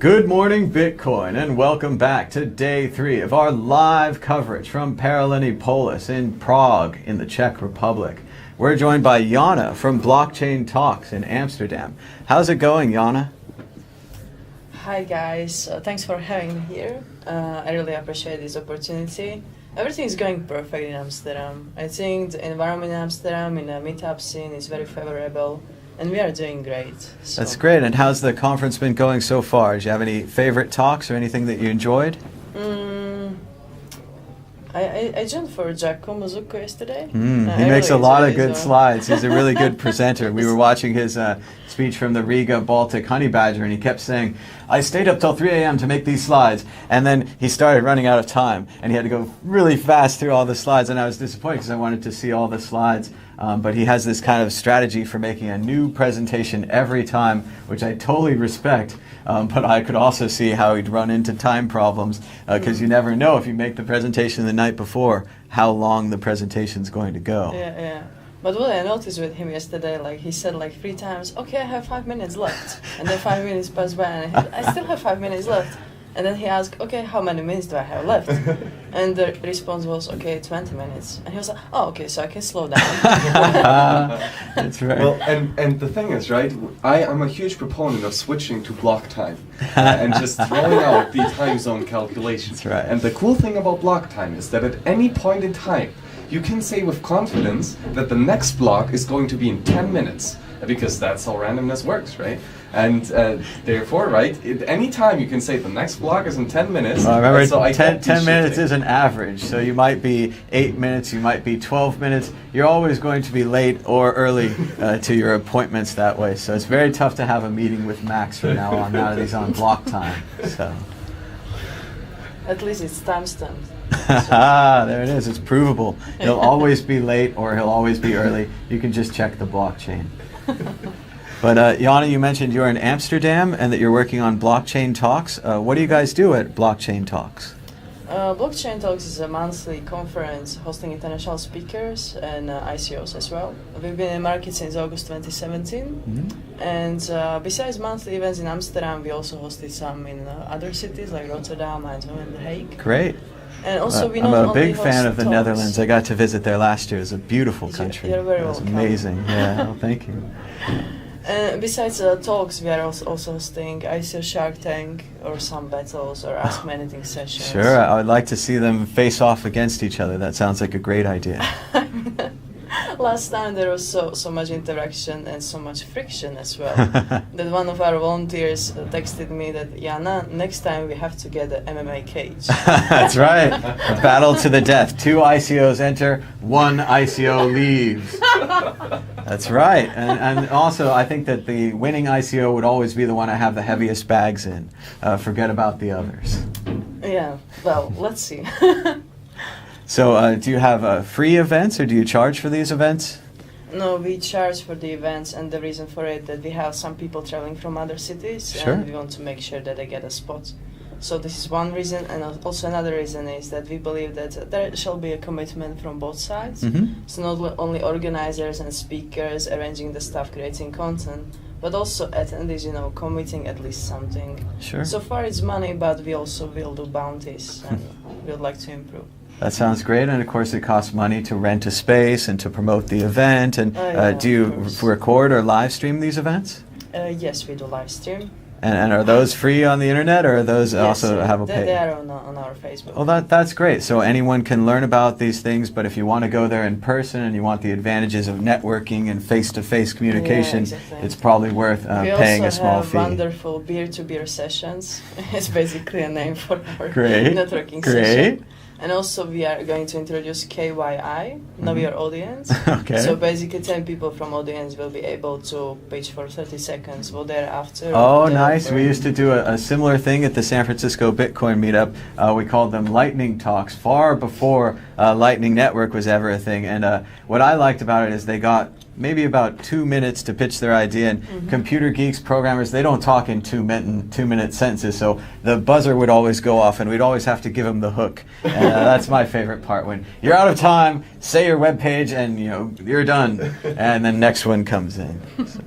Good morning, Bitcoin, and welcome back to day 3 of our live coverage from Paralelní in Prague, in the Czech Republic. We're joined by Jana from Blockchain Talks in Amsterdam. How's it going, Jana? Hi guys, thanks for having me here. I really appreciate this opportunity. Everything is going perfect in Amsterdam. I think the environment in Amsterdam in the meetup scene is very favorable. And we are doing great. So. That's great. And how's the conference been going so far? Did you have any favorite talks or anything that you enjoyed? I joined for Giacomo Mazzucco yesterday. He makes a lot of good slides. He's a really good presenter. We were watching his speech from the Riga Baltic Honey Badger, and he kept saying, I stayed up till 3 a.m. to make these slides. And then he started running out of time, and he had to go really fast through all the slides, and I was disappointed because I wanted to see all the slides. But he has this kind of strategy for making a new presentation every time, which I totally respect. But I could also see how he'd run into time problems because you never know if you make the presentation the night before how long the presentation's going to go. Yeah. But what I noticed with him yesterday, like he said like 3 times, okay, I have 5 minutes left. And then 5 minutes passed by and I still have 5 minutes left. And then he asked, okay, how many minutes do I have left? And the response was, okay, 20 minutes. And he was like, oh, okay, so I can slow down. That's right. Well, and the thing is, right, I'm a huge proponent of switching to block time and just throwing out the time zone calculations. That's right. And the cool thing about block time is that at any point in time, you can say with confidence that the next block is going to be in 10 minutes. Because that's how randomness works, right? And therefore, right, at any time you can say the next block is in 10 minutes. Remember, so 10 minutes is an average, so you might be 8 minutes, you might be 12 minutes. You're always going to be late or early to your appointments that way. So it's very tough to have a meeting with Max from now on, now that he's on block time. So. At least it's time-stamped. There it is, it's provable. He'll always be late or he'll always be early. You can just check the blockchain. But Jana, you mentioned you're in Amsterdam and that you're working on Blockchain Talks. What do you guys do at Blockchain Talks? Blockchain Talks is a monthly conference hosting international speakers and ICOs as well. We've been in the market since August 2017. And besides monthly events in Amsterdam, we also hosted some in other cities like Rotterdam, Eindhoven, and The Hague. Great. And also we I'm not a big only fan host of the talks. Netherlands. I got to visit there last year. It was a beautiful country. You're very it was welcome. amazing. Yeah, well, thank you. And besides talks, we are also hosting ICO Shark Tank or some battles or Ask Me Anything sessions. Sure, I would like to see them face off against each other. That sounds like a great idea. Last time there was so much interaction and so much friction as well that one of our volunteers texted me that, Jana, next time we have to get an MMA cage. That's right. A battle to the death. 2 ICOs enter, 1 ICO leaves. That's right. And also I think that the winning ICO would always be the one I have the heaviest bags in. Forget about the others. Yeah, well, let's see. So do you have free events or do you charge for these events? No, we charge for the events, and the reason for it that we have some people traveling from other cities, Sure. and we want to make sure that they get a spot. So this is one reason, and also another reason is that we believe that there shall be a commitment from both sides. So not only organizers and speakers arranging the stuff, creating content, but also attendees, committing at least something. Sure. So far it's money, but we also will do bounties, and we would like to improve. That sounds great, and of course it costs money to rent a space and to promote the event. And do you record or live stream these events? Yes, we do live stream. And are those free on the internet, or are those also have a pay? They are on our Facebook. Well, that's great. So anyone can learn about these things, but if you want to go there in person and you want the advantages of networking and face-to-face communication, it's probably worth paying a small fee. We also have wonderful beer-to-beer sessions. It's basically a name for our Great. networking Great. session. And also we are going to introduce KYI, Know Your Audience. Okay. So basically 10 people from audience will be able to pitch for 30 seconds what they're after. Oh, nice. We used to do a similar thing at the San Francisco Bitcoin meetup. We called them lightning talks far before Lightning Network was ever a thing. And what I liked about it is they got maybe about 2 minutes to pitch their idea, and computer geeks, programmers, they don't talk in 2-minute sentences, so the buzzer would always go off and we'd always have to give them the hook. And that's my favorite part, when you're out of time, say your web page and you're done, and then next one comes in. So.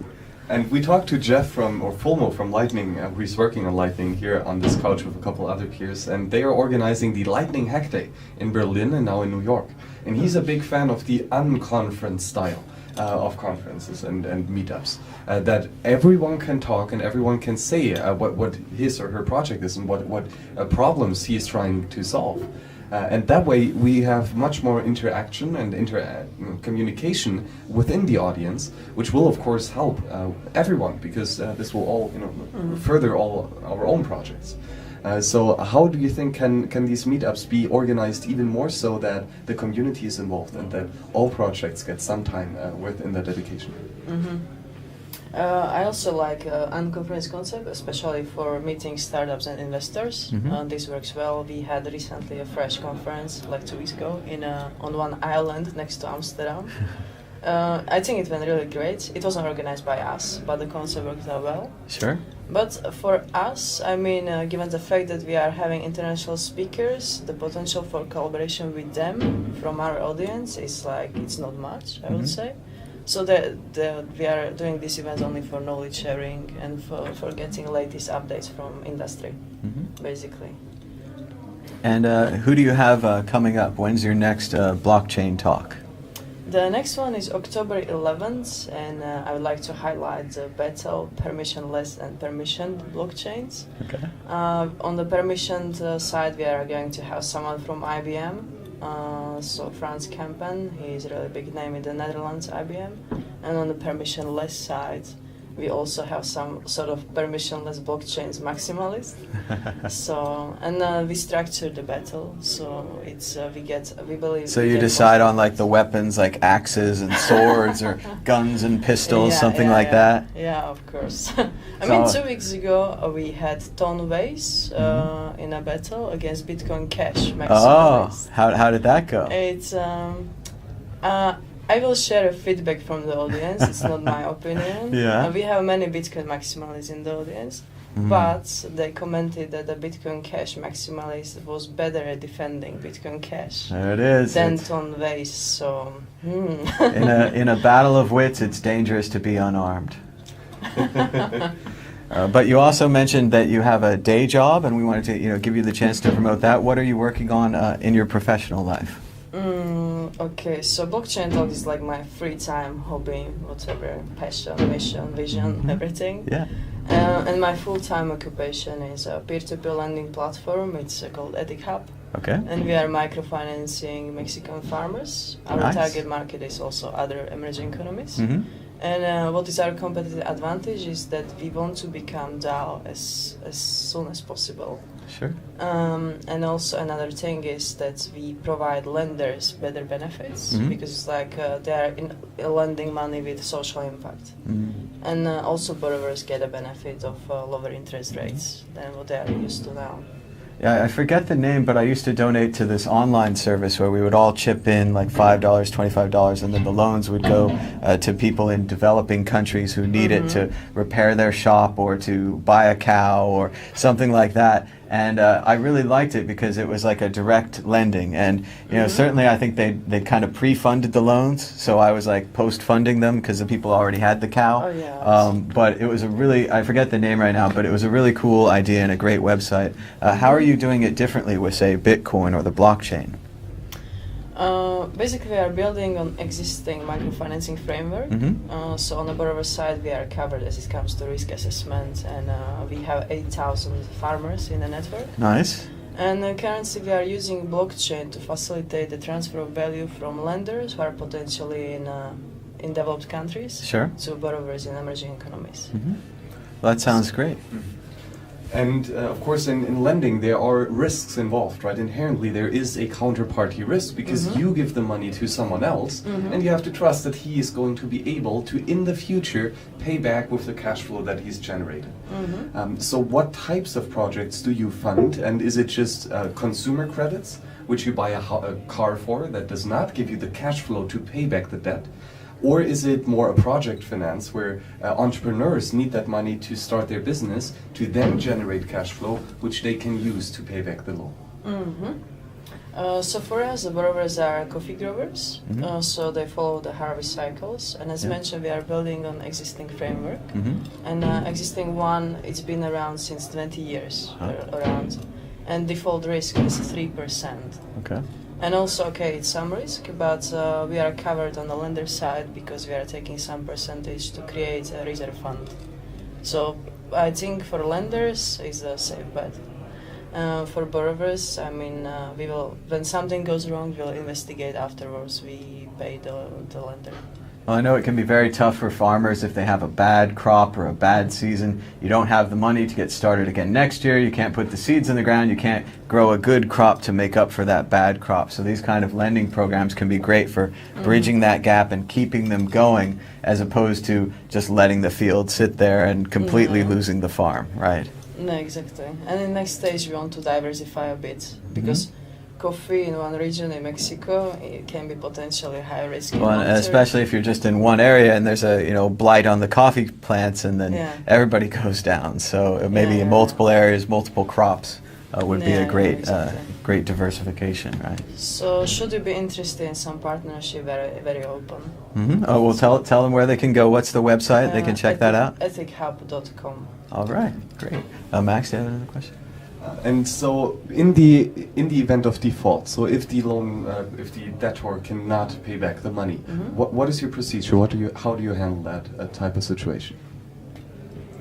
And we talked to Jeff or Fulmo from Lightning, who's working on Lightning here on this couch with a couple other peers, and they are organizing the Lightning Hack Day in Berlin and now in New York. And he's a big fan of the unconference style of conferences and meetups, that everyone can talk and everyone can say what his or her project is and what problems he is trying to solve. And that way we have much more interaction and communication within the audience, which will of course help everyone, because this will all further all our own projects. So how do you think can these meetups be organized even more so that the community is involved and that all projects get some time within their dedication? I also like unconference concept, especially for meeting startups and investors. This works well. We had recently a fresh conference like 2 weeks ago on one island next to Amsterdam. I think it went really great. It wasn't organized by us, but the concept worked out well. Sure. But for us, I mean, given the fact that we are having international speakers, the potential for collaboration with them from our audience is it's not much, I would say. So we are doing these events only for knowledge sharing and for getting latest updates from industry, basically. And who do you have coming up? When's your next blockchain talk? The next one is October 11th, and I would like to highlight the battle permissionless and permissioned blockchains. Okay. On the permissioned side, we are going to have someone from IBM. So Frans Kempen, he is a really big name in the Netherlands, IBM. And on the permissionless side, we also have some sort of permissionless blockchains maximalist. We structure the battle, so we believe. So you decide on the weapons, like axes and swords, or guns and pistols, something like that. Yeah, of course. I mean, 2 weeks ago we had Ton Ways in a battle against Bitcoin Cash maximalist. Oh, how did that go? It's I will share a feedback from the audience. It's not my opinion. Yeah. We have many Bitcoin maximalists in the audience, but they commented that the Bitcoin Cash maximalist was better at defending Bitcoin Cash. There it is. Than Ton Ways. So. In a battle of wits, it's dangerous to be unarmed. But you also mentioned that you have a day job, and we wanted to give you the chance to promote that. What are you working on in your professional life? Okay, so Blockchain Talks is like my free time hobby, whatever, passion, mission, vision, everything. Yeah. And my full-time occupation is a peer-to-peer lending platform. It's called Ethic Hub. Okay. And we are microfinancing Mexican farmers. Our target market is also other emerging economies. And what is our competitive advantage is that we want to become DAO as soon as possible. Sure. And also another thing is that we provide lenders better benefits because they are lending money with social impact. And also borrowers get a benefit of lower interest rates than what they are used to now. Yeah, I forget the name, but I used to donate to this online service where we would all chip in like $5, $25, and then the loans would go to people in developing countries who need it to repair their shop or to buy a cow or something like that. And I really liked it because it was like a direct lending. And certainly I think they kind of pre-funded the loans, so I was like post-funding them because the people already had the cow. Oh, yeah. But it was I forget the name right now, but it was a really cool idea and a great website. How are you doing it differently with, say, Bitcoin or the blockchain? Basically, we are building on existing microfinancing framework. So on the borrower side, we are covered as it comes to risk assessment, and we have 8,000 farmers in the network. Nice. And currently, we are using blockchain to facilitate the transfer of value from lenders who are potentially in developed countries to borrowers in emerging economies. Well, that sounds great. And of course, in lending, there are risks involved, right? Inherently, there is a counterparty risk because you give the money to someone else, and you have to trust that he is going to be able to, in the future, pay back with the cash flow that he's generated. So what types of projects do you fund? And is it just consumer credits, which you buy a car for, that does not give you the cash flow to pay back the debt? Or is it more a project finance where entrepreneurs need that money to start their business to then generate cash flow, which they can use to pay back the loan? So for us, the borrowers are coffee growers, Mhm. so they follow the harvest cycles. And as Yeah. mentioned, we are building on existing framework. Mm-hmm. And existing one, it's been around since 20 years, around. And default risk is 3%. Okay. And also, okay, it's some risk, but we are covered on the lender side because we are taking some percentage to create a reserve fund. So I think for lenders, it's a safe bet. For borrowers, I mean, we will, when something goes wrong, we'll investigate afterwards. We pay the lender. Well, I know it can be very tough for farmers if they have a bad crop or a bad season. You don't have the money to get started again next year. You can't put the seeds in the ground. You can't grow a good crop to make up for that bad crop. So these kind of lending programs can be great for bridging that gap and keeping them going, as opposed to just letting the field sit there and completely losing the farm, right? No, exactly. And in next stage, we want to diversify a bit because coffee in one region in Mexico, it can be potentially high risk. Well, and especially if you're just in one area and there's a blight on the coffee plants, and then everybody goes down. So maybe in multiple areas, multiple crops would be a great exactly. great diversification, right? So should you be interested in some partnership, very very open. Mm-hmm. Oh, well, tell them where they can go. What's the website? They can check that out. ethichub.com. All right, great. Max, do you have another question? And so, in the event of default, so if the loan, if the debtor cannot pay back the money, what is your procedure? How do you handle that type of situation?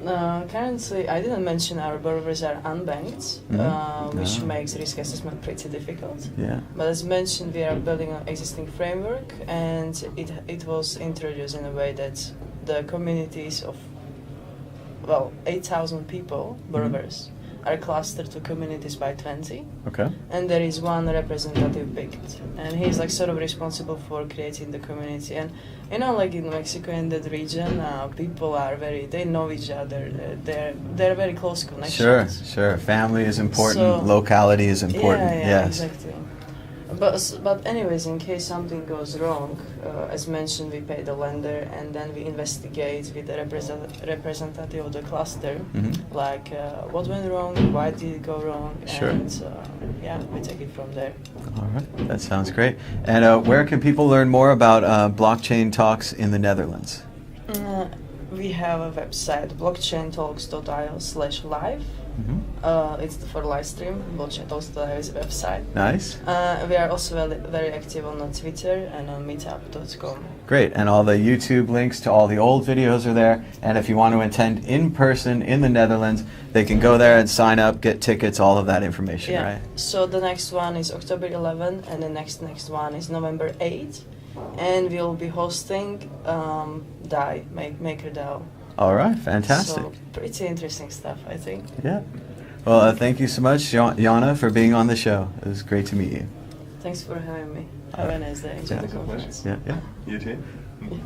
Currently, I didn't mention our borrowers are unbanked, which makes risk assessment pretty difficult. Yeah. But as mentioned, we are building an existing framework, and it was introduced in a way that the communities of 8,000 people, borrowers, are clustered to communities by 20. Okay. And there is one representative picked, and he's like sort of responsible for creating the community. And like in Mexico, in that region, people are they know each other. They're very close connections. Sure. Family is important. So, locality is important. Yeah, yes. exactly. But anyways, in case something goes wrong, as mentioned, we pay the lender, and then we investigate with the representative of the cluster, like what went wrong, why did it go wrong, and we take it from there. All right, that sounds great. And where can people learn more about Blockchain Talks in the Netherlands? We have a website, blockchaintalks.io/live. It's for live stream. Blockchain Talks.io is a website. Nice. We are also very active on Twitter and on meetup.com. Great, and all the YouTube links to all the old videos are there. And if you want to attend in person in the Netherlands, they can go there and sign up, get tickets, all of that information, right? So the next one is October 11, and the next one is November 8, and we'll be hosting MakerDAO. All right, fantastic. So pretty interesting stuff, I think. Yeah. Well, thank you so much, Jana, for being on the show. It was great to meet you. Thanks for having me. Have a nice day. Enjoy the conference. Yeah. You too. Yeah.